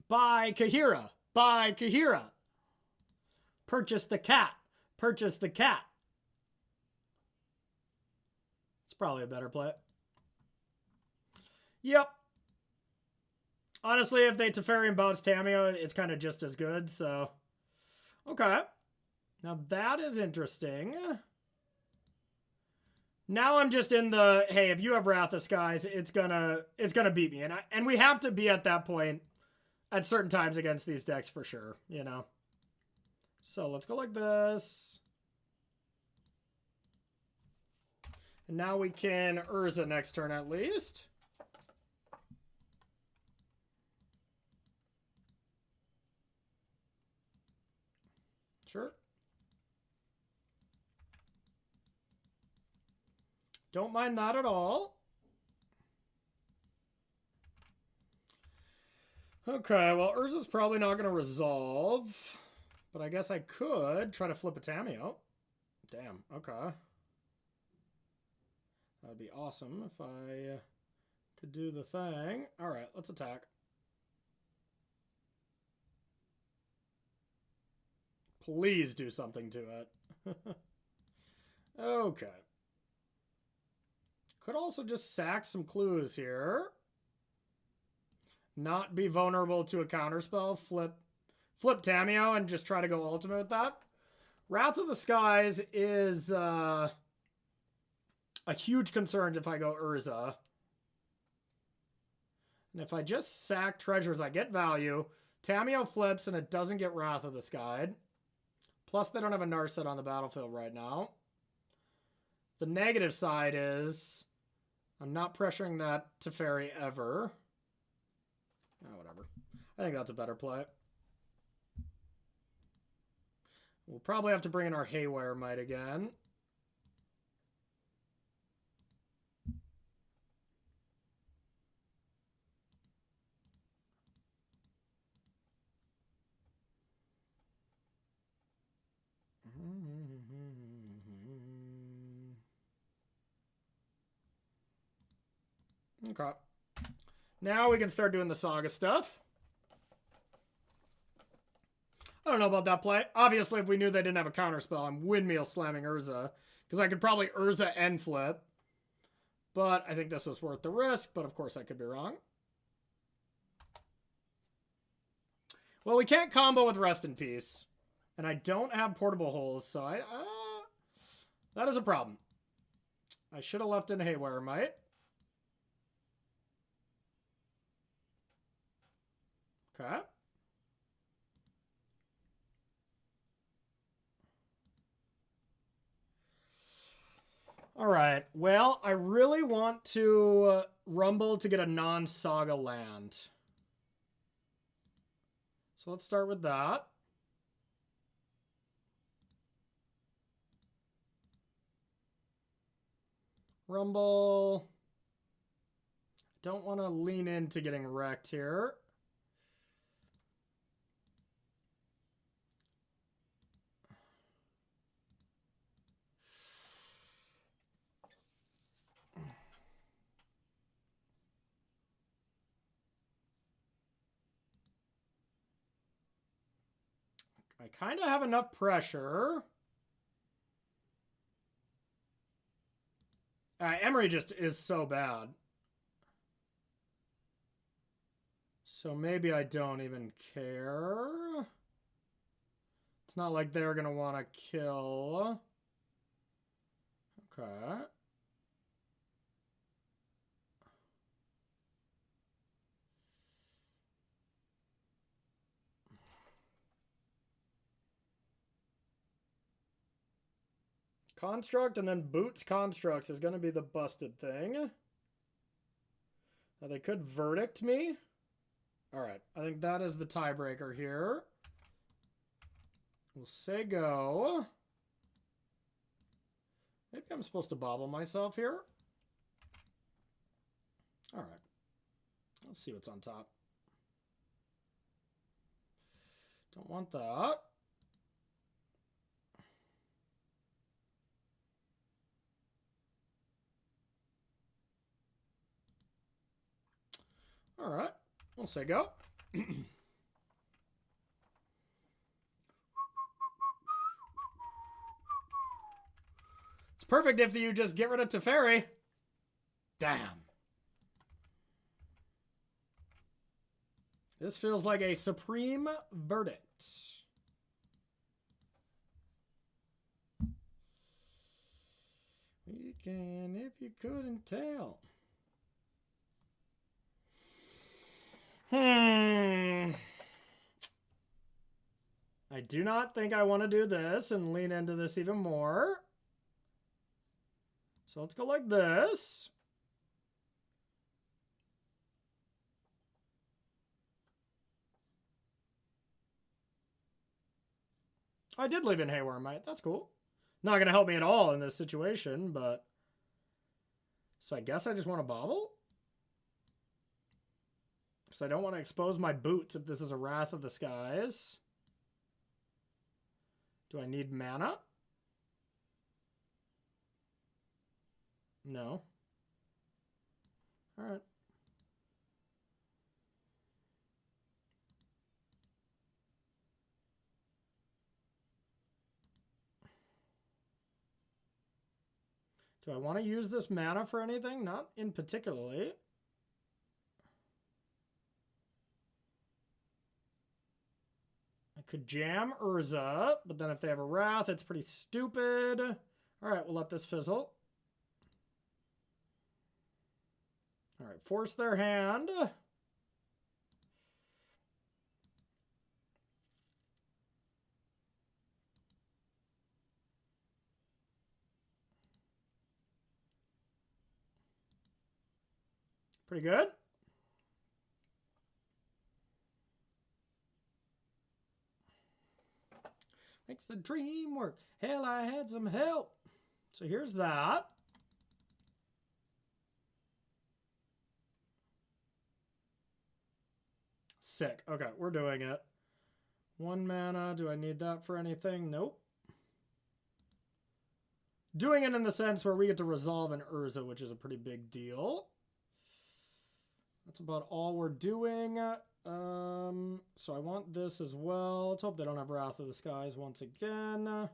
Buy Kahira. Buy Kahira. Purchase the cat. Purchase the cat. It's probably a better play. Yep. Honestly, if they Teferi and Bounce Tamiyo, it's kind of just as good, so. Okay. Now that is interesting. Now I'm just in the, hey, if you have Wrath of Skies, it's gonna beat me. And we have to be at that point at certain times against these decks for sure, you know. So let's go like this. And now we can Urza next turn at least. Sure. Don't mind that at all. Okay, well, Urza's probably not going to resolve. But I guess I could try to flip a Tamiyo. Damn, okay. That'd be awesome if I could do the thing. All right, let's attack. Please do something to it. Okay. Could also just sack some clues here. Not be vulnerable to a counterspell. Flip Tamiyo and just try to go ultimate with that. Wrath of the Skies is a huge concern if I go Urza. And if I just sack treasures, I get value. Tamiyo flips and it doesn't get Wrath of the Sky. Plus, they don't have a Narset on the battlefield right now. The negative side is I'm not pressuring that Teferi ever. Oh, whatever. I think that's a better play. We'll probably have to bring in our Haywire Might again. Okay. Now we can start doing the Saga stuff. I don't know about that play. Obviously, if we knew they didn't have a counterspell, I'm windmill slamming Urza. Because I could probably Urza and flip. But I think this was worth the risk. But of course, I could be wrong. Well, we can't combo with Rest in Peace. And I don't have portable holes, so that is a problem. I should have left in Haywire Might. Okay. All right. Well, I really want to rumble to get a non-saga land. So let's start with that. Rumble. Don't want to lean into getting wrecked here. I kind of have enough pressure. Emery just is so bad. So maybe I don't even care. It's not like they're going to want to kill. Okay. Construct and then Boots Constructs is going to be the busted thing. Now they could Verdict me. All right. I think that is the tiebreaker here. We'll say go. Maybe I'm supposed to bobble myself here. All right. Let's see what's on top. Don't want that. All right. We'll say go. It's perfect if you just get rid of Teferi. Damn. This feels like a supreme verdict. We can if you couldn't tell. I do not think I want to do this and lean into this even more. So let's go like this. I did leave in Haywire Might. That's cool. Not going to help me at all in this situation, but... So I guess I just want to bobble? So I don't want to expose my boots if this is a Wrath of the Skies. Do I need mana? No. All right. Do I want to use this mana for anything? Not in particularly. I could jam Urza, but then if they have a Wrath, it's pretty stupid. All right, we'll let this fizzle. All right, force their hand. Pretty good. Makes the dream work. Hell, I had some help. So here's that. Sick. Okay, we're doing it. 1 mana. Do I need that for anything? Nope. Doing it in the sense where we get to resolve an Urza, which is a pretty big deal. That's about all we're doing. So I want this as well. Let's hope they don't have Wrath of the Skies once again.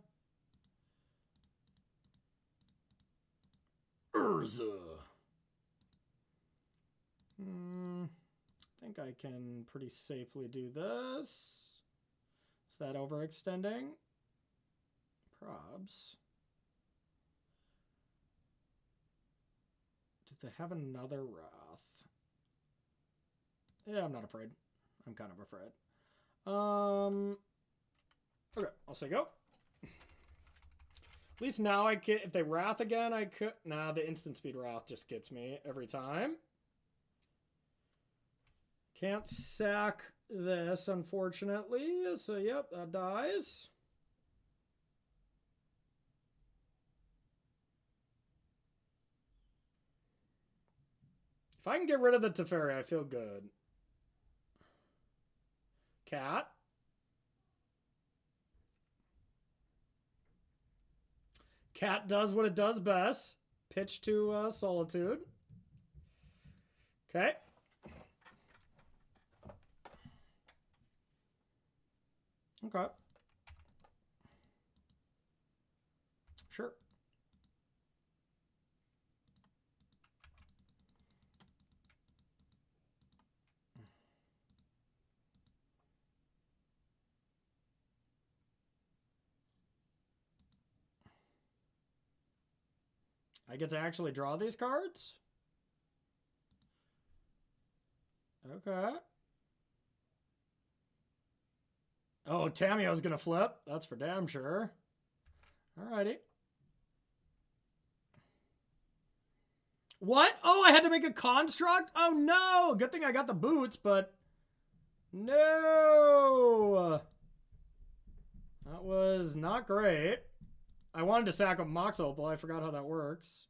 Urza. I think I can pretty safely do this. Is that overextending? Probs. Did they have another Wrath? Yeah, I'm not afraid. I'm kind of afraid. Okay, I'll say go. At least now I can, if they Wrath again, I could. Nah, the instant speed Wrath just gets me every time. Can't sack this, unfortunately. So, yep, that dies. If I can get rid of the Teferi, I feel good. Cat. Cat does what it does best. Pitch to Solitude. Okay. Okay. Sure. I get to actually draw these cards? Okay. Oh, Tamiyo's gonna flip. That's for damn sure. Alrighty. What? Oh, I had to make a construct? Oh no! Good thing I got the boots, but... No! That was not great. I wanted to sack a Mox Opal. I forgot how that works.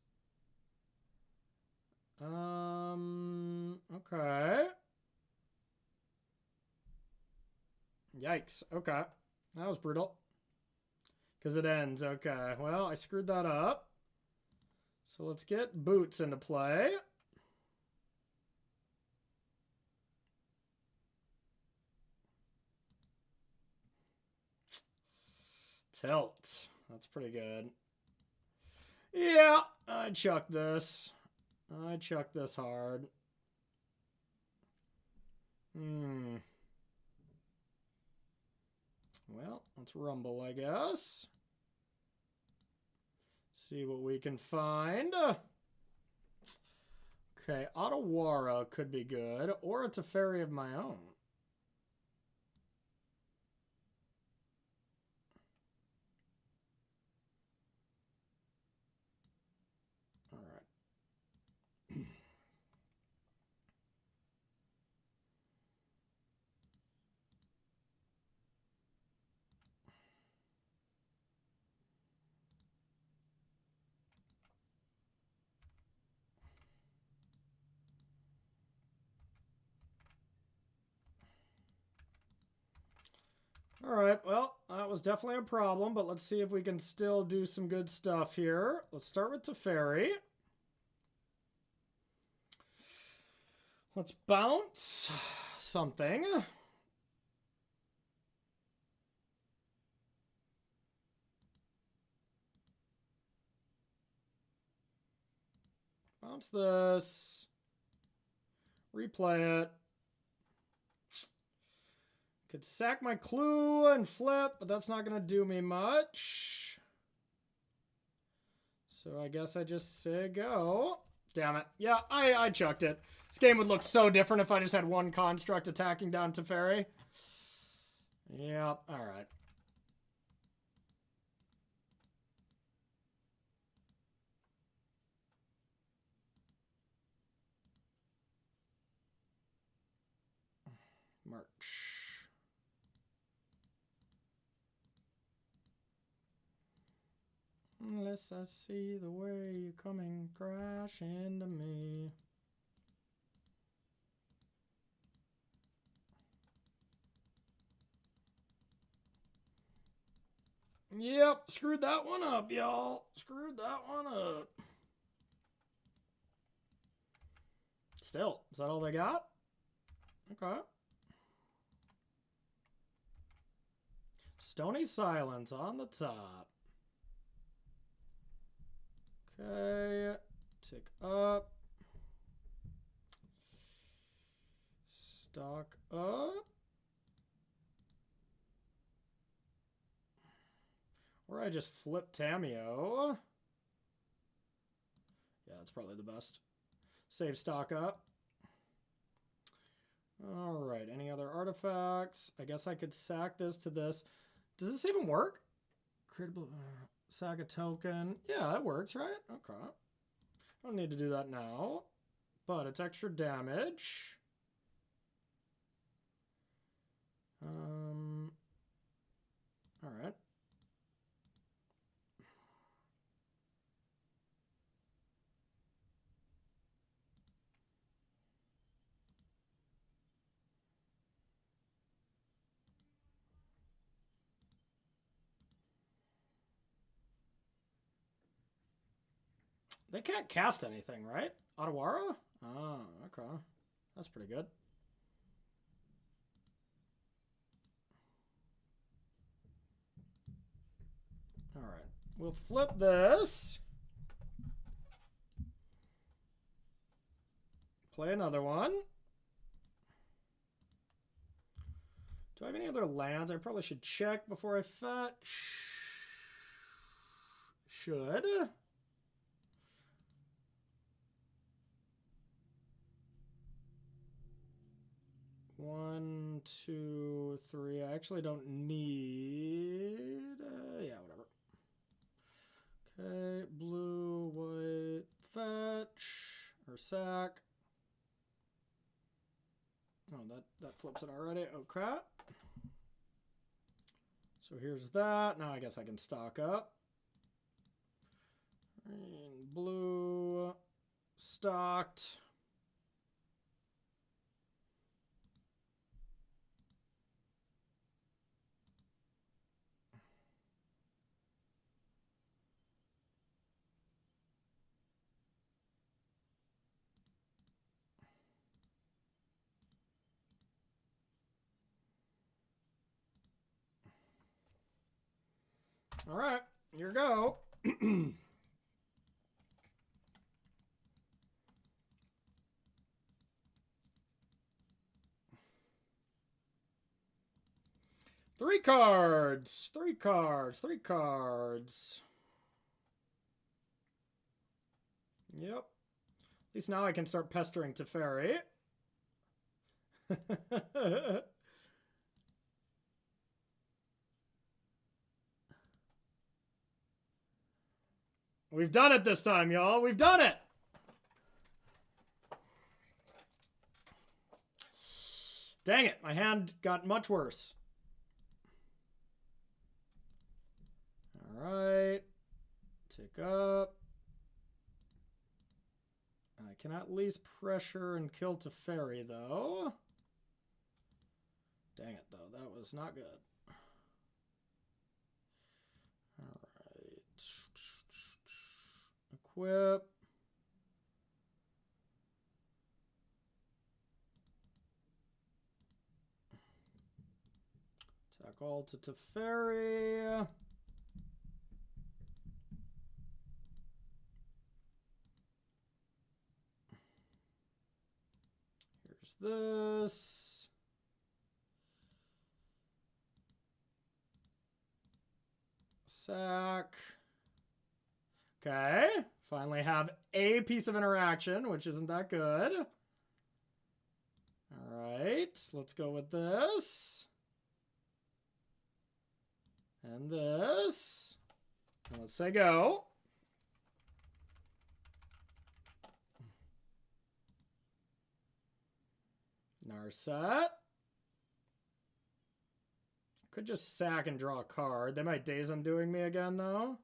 Okay. Yikes. Okay. That was brutal. Because it ends. Okay. Well, I screwed that up. So let's get boots into play. Tilt. That's pretty good. Yeah, I chucked this. I chucked this hard. Well, let's rumble, I guess. See what we can find. Okay, Otawara could be good, or a Teferi of my own. All right. All right, well, that was definitely a problem, but let's see if we can still do some good stuff here. Let's start with Teferi. Let's bounce something. Bounce this. Replay it. Could sack my clue and flip, but that's not going to do me much. So I guess I just say go. Damn it. Yeah, I chucked it. This game would look so different if I just had one construct attacking down Teferi. Yep, alright. March. Unless I see the way you're coming crash into me. Yep, screwed that one up, y'all. Screwed that one up. Still, is that all they got? Okay. Stony Silence on the top. Okay, tick up. Stock up. probably just flip Tameo. Yeah, that's probably the best. Save stock up. Alright, any other artifacts? I guess I could sack this to this. Does this even work? Critical, sack a token. Yeah, that works, right? Okay. I don't need to do that now. But it's extra damage. Alright. They can't cast anything, right? Otawara? Oh, okay. That's pretty good. Alright. We'll flip this. Play another one. Do I have any other lands? I probably should check before I fetch. Should. One, two, three. I actually don't need... yeah, whatever. Okay, blue, white, fetch, or sack. Oh, that flips it already. Oh, crap. So here's that. Now I guess I can stock up. Green, blue, stocked. All right, here we go. Three cards. Yep. At least now I can start pestering Teferi. We've done it this time, y'all. We've done it. Dang it. My hand got much worse. All right. Tick up. I can at least pressure and kill Teferi, though. Dang it, though. That was not good. All right. Equip. Attack all to Teferi. Here's this. Sack. Okay. Finally have a piece of interaction, which isn't that good. All right. Let's go with this. And this. And let's say go. Narset. Could just sack and draw a card. They might daze undoing me again, though.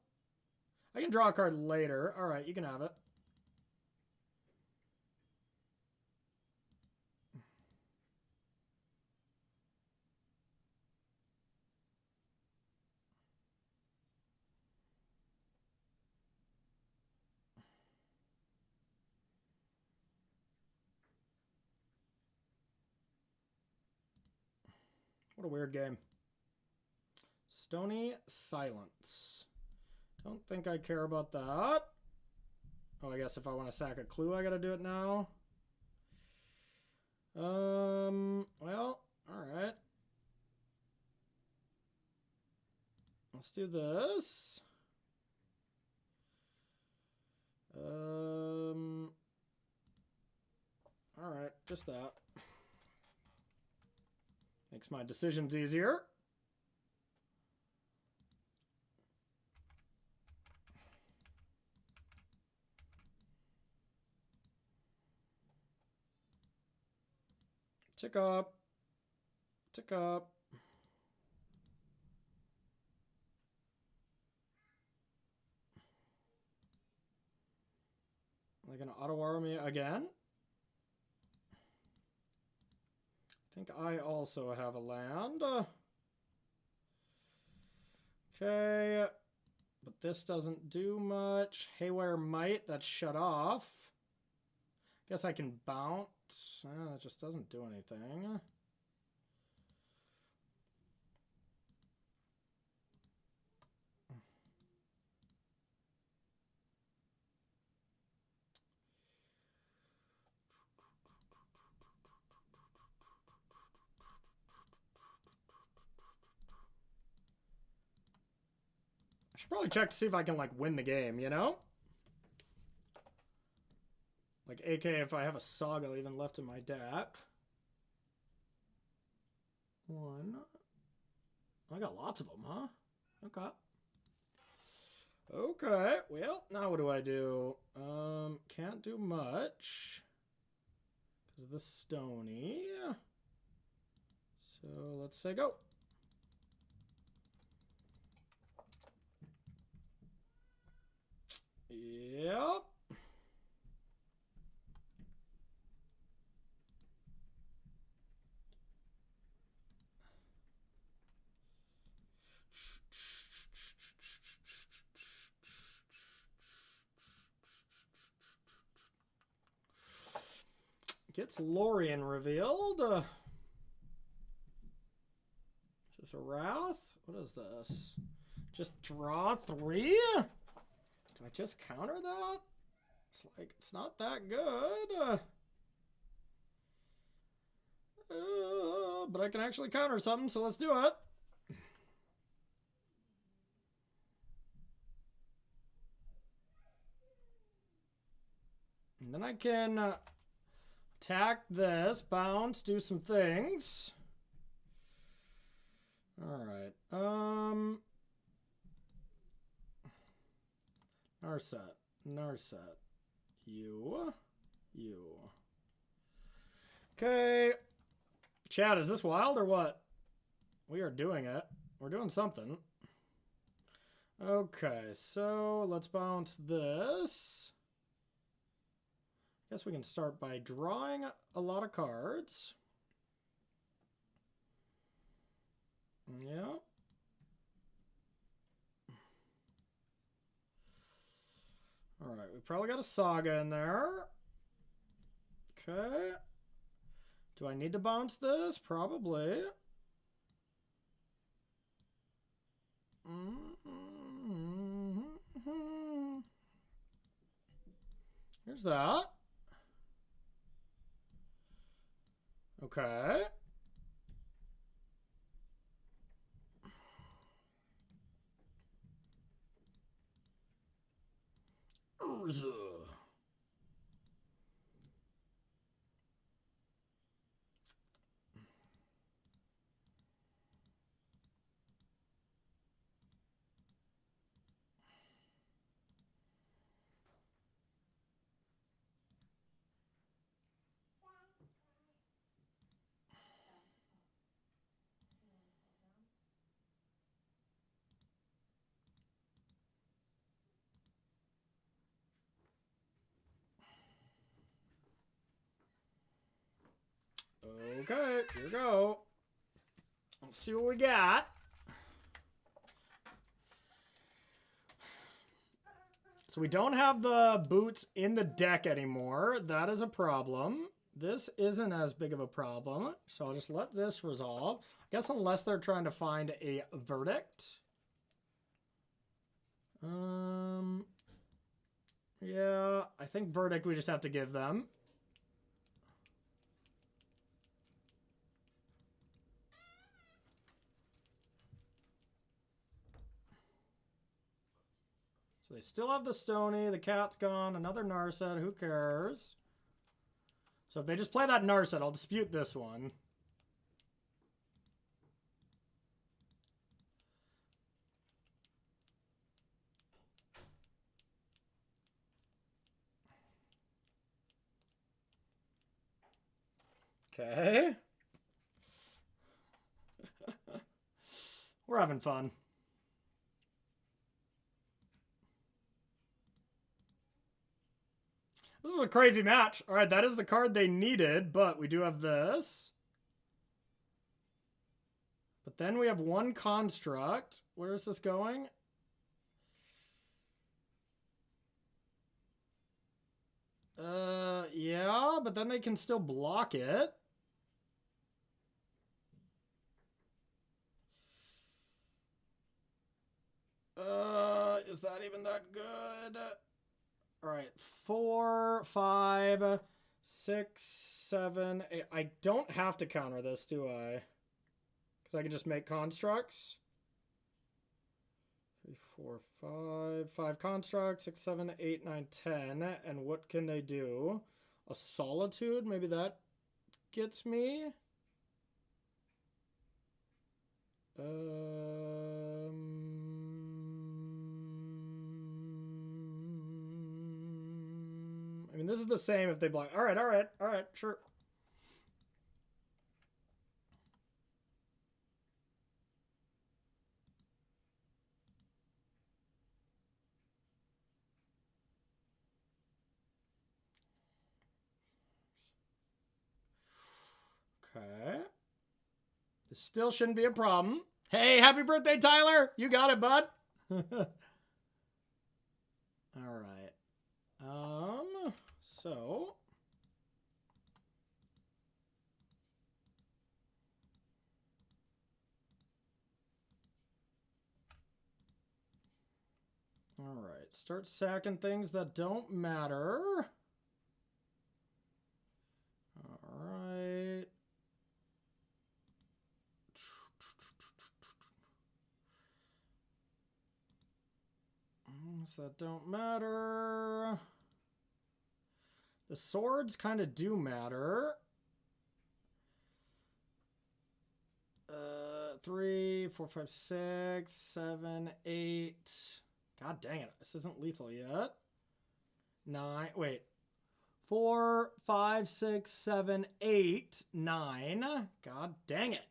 I can draw a card later. All right, you can have it. What a weird game. Stony Silence. Don't think I care about that. Oh, I guess if I want to sack a clue, I gotta do it now. Well, alright. Let's do this. just that. Makes my decisions easier. Tick up. Tick up. Are they going to auto-arrow me again? I think I also have a land. Okay. But this doesn't do much. Haywire Might, that's shut off. Guess I can bounce. That just doesn't do anything. I should probably check to see if I can, like, win the game, you know? Like, AK if I have a Saga even left in my deck. One. I got lots of them, huh? Okay. Okay, well, now what do I do? Can't do much. Because of the Stony. So, let's say go. Yep. Gets Lorien revealed. Is this a Wrath? What is this? Just draw 3? Do I just counter that? It's like, it's not that good. But I can actually counter something, so let's do it. And then I can attack this, bounce, do some things. Alright. Narset. Narset. You. Okay. Chat, is this wild or what? We are doing it. We're doing something. Okay, so let's bounce this. Guess we can start by drawing a lot of cards. Yeah. Alright, we probably got a Saga in there. Okay. Do I need to bounce this? Probably. Here's that. Okay. Urza. Okay, here we go. Let's see what we got. So we don't have the boots in the deck anymore. That is a problem. This isn't as big of a problem. So I'll just let this resolve. I guess unless they're trying to find a verdict. Yeah, I think verdict we just have to give them. So they still have the Stony, the cat's gone, another Narset, who cares? So if they just play that Narset, I'll dispute this one. Okay. We're having fun. This was a crazy match. All right, that is the card they needed, but we do have this. But then we have one construct. Where is this going? Yeah, but then they can still block it. Is that even that good? All right, 4, 5, 6, 7, 8. I don't have to counter this, do I? Because I can just make constructs. 3, 4, 5. 5 constructs, 6, 7, 8, 9, 10. And what can they do? A Solitude? Maybe that gets me? I mean, this is the same if they block. All right, sure. Okay. This still shouldn't be a problem. Hey, happy birthday, Tyler! You got it, bud. All right. So all right, start sacking things that don't matter. All right. Things that don't matter. The swords kind of do matter. 3, 4, 5, 6, 7, 8. God dang it. This isn't lethal yet. 9. Wait. 4, 5, 6, 7, 8, 9. God dang it.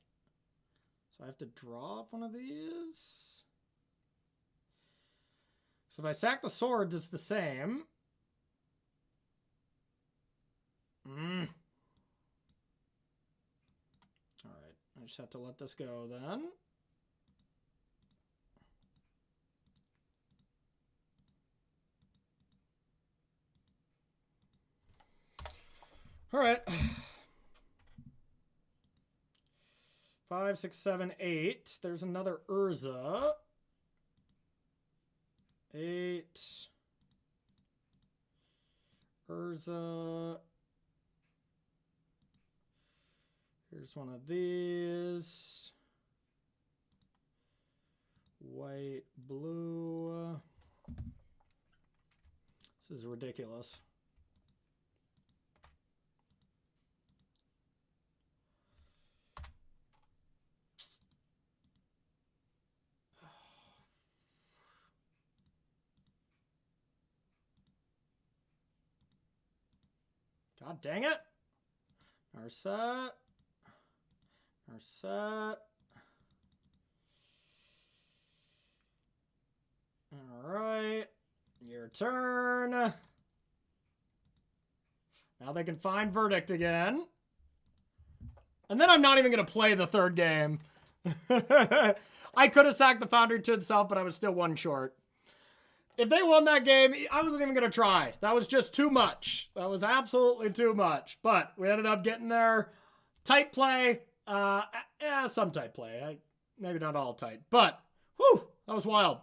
So I have to draw off one of these. So if I sack the swords, it's the same. Alright, I just have to let this go then. Alright. 5, 6, 7, 8. There's another Urza. 8. Urza. Here's one of these. White, blue. This is ridiculous. God dang it. Narset. Narset. Alright. Your turn. Now they can find Verdict again. And then I'm not even going to play the third game. I could have sacked the Foundry to itself, but I was still one short. If they won that game, I wasn't even going to try. That was just too much. That was absolutely too much. But we ended up getting there. Tight play. Some tight play. Maybe not all tight. But, whew, that was wild.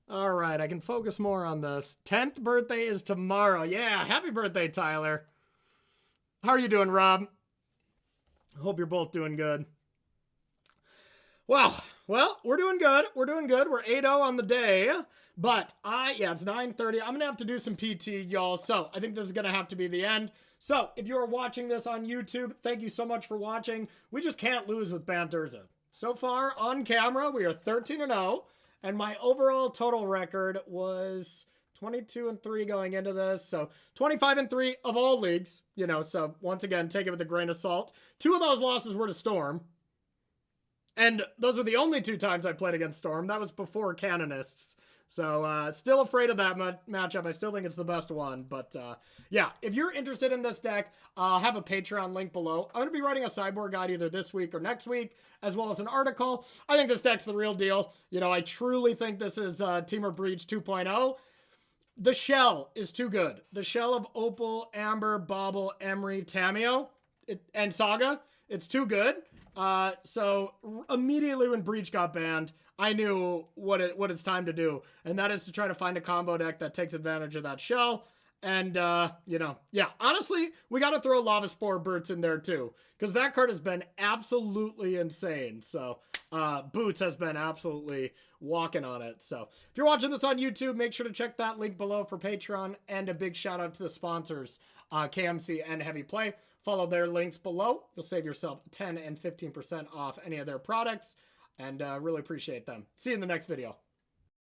All right, I can focus more on this. 10th birthday is tomorrow. Yeah, happy birthday, Tyler. How are you doing, Rob? I hope you're both doing good. Wow. Well, we're doing good. We're doing good. We're 8-0 on the day. But yeah, it's 9:30. I'm going to have to do some PT, y'all. So I think this is going to have to be the end. So if you are watching this on YouTube, thank you so much for watching. We just can't lose with Bant Urza. So far on camera, we are 13-0. And my overall total record was 22-3 going into this. So 25-3 of all leagues, you know. So once again, take it with a grain of salt. 2 of those losses were to Storm. And those are the only 2 times I played against Storm. That was before Canonists. So still afraid of that matchup. I still think it's the best one. But yeah, if you're interested in this deck, I'll have a Patreon link below. I'm going to be writing a sideboard guide either this week or next week, as well as an article. I think this deck's the real deal. You know, I truly think this is Teamer Breach 2.0. The shell is too good. The shell of Opal, Amber, Bauble, Emery, Tameo, and Saga, it's too good. So immediately when Breach got banned, I knew what it's time to do, and that is to try to find a combo deck that takes advantage of that shell. And, you know, yeah, honestly, we got to throw Lava Spore Boots in there too, because that card has been absolutely insane. So, Boots has been absolutely walking on it. So, if you're watching this on YouTube, make sure to check that link below for Patreon, and a big shout out to the sponsors, KMC and Heavy Play. Follow their links below. You'll save yourself 10 and 15% off any of their products, and really appreciate them. See you in the next video.